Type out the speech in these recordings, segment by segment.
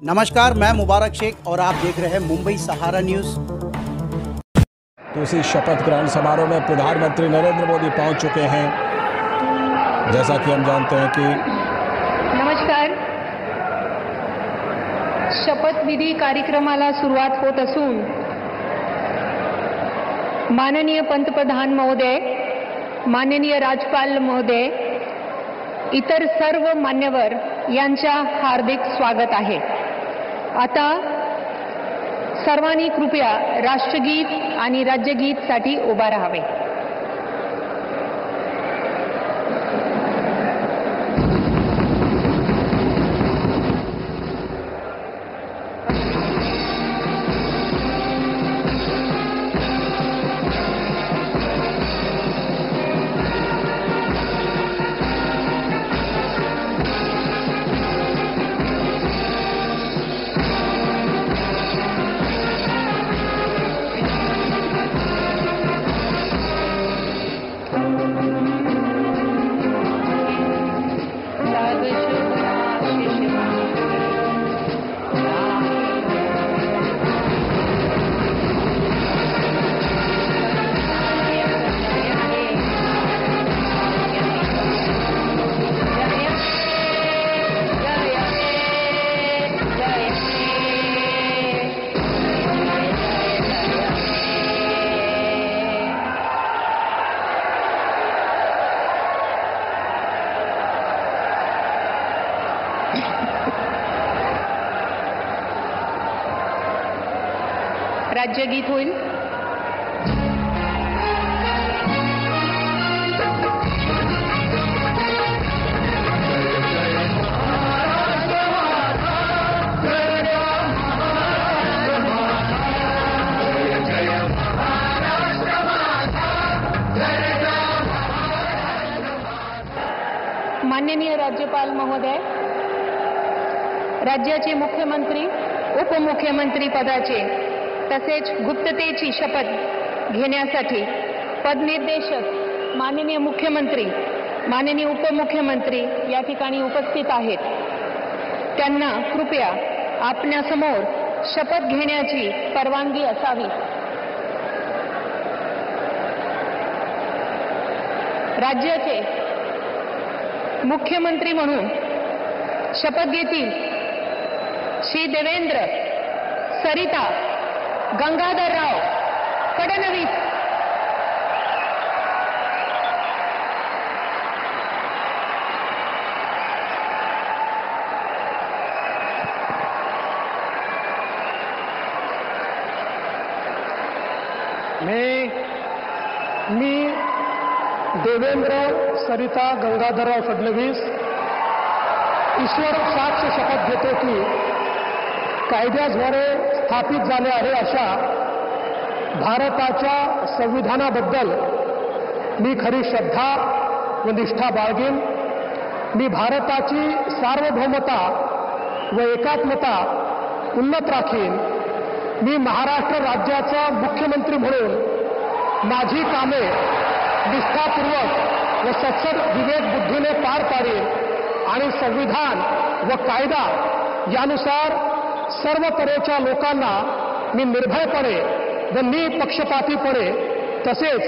नमस्कार, मैं मुबारक शेख और आप देख रहे हैं मुंबई सहारा न्यूज। तो इसी शपथ ग्रहण समारोह में प्रधानमंत्री नरेंद्र मोदी पहुंच चुके हैं। जैसा कि हम जानते हैं कि नमस्कार, शपथविधी कार्यक्रमाला सुरुवात होत असून माननीय पंतप्रधान महोदय, माननीय राज्यपाल महोदय, इतर सर्व मान्यवर यांच्या हार्दिक स्वागत आहे। आता सर्वांनी कृपया राष्ट्रगीत आणि राज्यगीतसाठी उभा राहावे। राज्यगीत होईल। माननीय राज्यपाल महोदय, राज्याचे मुख्यमंत्री, उपमुख्यमंत्री पदाचे तसेच गुप्ततेची शपथ घेण्यासाठी पदनिर्देशक माननीय मुख्यमंत्री, माननीय उपमुख्यमंत्री या ठिकाणी उपस्थित आहेत। त्यांना कृपया आपल्यासमोर शपथ घेण्याची परवानगी असावी। राज्याचे मुख्यमंत्री म्हणून शपथ घेतील श्री देवेंद्र सरिता गंगाधरराव फडणवीस। मी देवेंद्र सरिता गंगाधरराव फडणवीस ईश्वर साक्ष शपथ घेतो की कायद्याद्वारे स्थापित झाले आहे अशा भारताच्या संविधानाबद्दल मी खरी श्रद्धा व निष्ठा बाळगेन। मी भारताची सार्वभौमता व एकात्मता उन्नत राखीन। मी महाराष्ट्र राज्याचा मुख्यमंत्री म्हणून माझी कामे निष्ठापूर्वक व सत्सद विवेक बुद्धीने पार पाडेन आणि संविधान व कायदा यानुसार सर्व तऱ्हेच्या लोकांना मी निर्भयपणे व निपक्षपातीपणे तसेच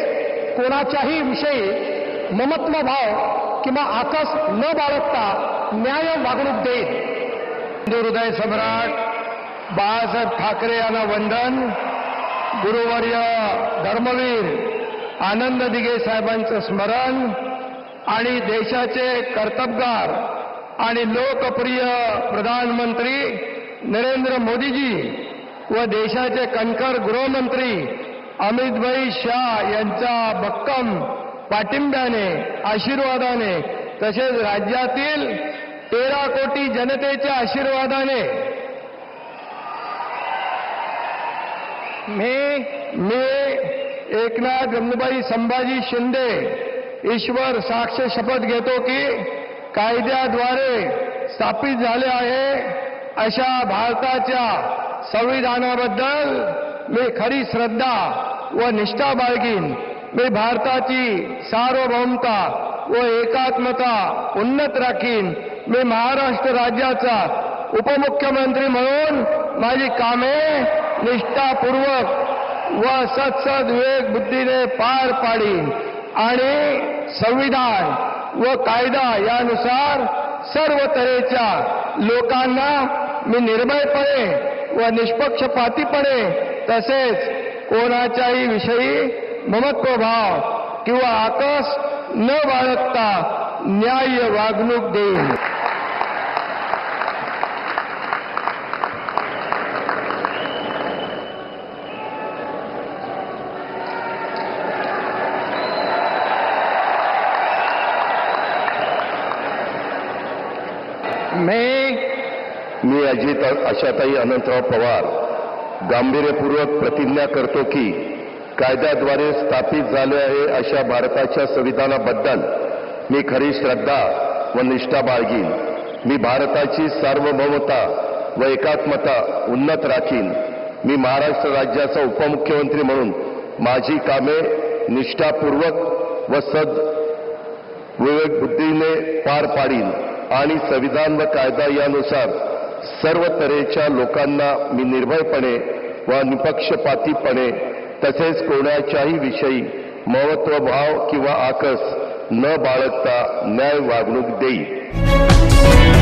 कोणाच्याही विषयी ममत्व भाव किंवा आकस न बाळगता न्याय वागणूक देईन। हिंदू हृदय सम्राट बाळासाहेब ठाकरे यांना वंदन। गुरुवर्य धर्मवीर आनंद दिघे साहेबांचं स्मरण आणि देशाचे कर्तबगार आणि लोकप्रिय प्रधानमंत्री नरेंद्र मोदीजी व देशाचे कणखर गृहमंत्री अमितभाई शाह यांच्या भक्कम पाठिंब्याने, आशीर्वादाने तसेच राज्यातील 13 कोटी जनतेच्या आशीर्वादाने मी एकनाथ गंगूबाई संभाजी शिंदे ईश्वर साक्ष शपथ घेतो की कायद्याद्वारे स्थापित झाले आहे अशा भारताच्या संविधानाबद्दल मी खरी श्रद्धा व निष्ठा बाळगीन। मी भारताची सार्वभौमता व एकात्मता उन्नत राखीन। मी महाराष्ट्र राज्याचा उपमुख्यमंत्री म्हणून माझी कामे निष्ठापूर्वक व सत्सद विवेक बुद्धीने पार पाडीन आणि संविधान व कायदा यानुसार सर्व तऱ्हेच्या लोकांना मी निर्भयपणे व निष्पक्षपातीपणे तसेच कोणाच्याही विषयी ममत्वभाव किंवा आकस न बाळगता न्याय्य वागणूक देईन. मी अजित आशाताई अनंतराव पवार गांभीर्यपूर्वक प्रतिज्ञा करतो की कायद्याद्वारे स्थापित झाले आहे अशा भारताच्या संविधानाबद्दल मी खरी श्रद्धा व निष्ठा बाळगीन. मी भारताची सार्वभौमता व एकात्मता उन्नत राखीन. मी महाराष्ट्र राज्याचा उपमुख्यमंत्री म्हणून माझी कामे निष्ठापूर्वक व सद विवेक बुद्धीने पार पाडीन आणि संविधान व कायदा यानुसार सर्व तऱ्हेच्या लोकांना मी निर्भयपणे व निपक्षपातीपणे तसेच कोणाच्याही विषयी ममत्वभाव किंवा आकस न बाळगता न्याय वागणूक देईन.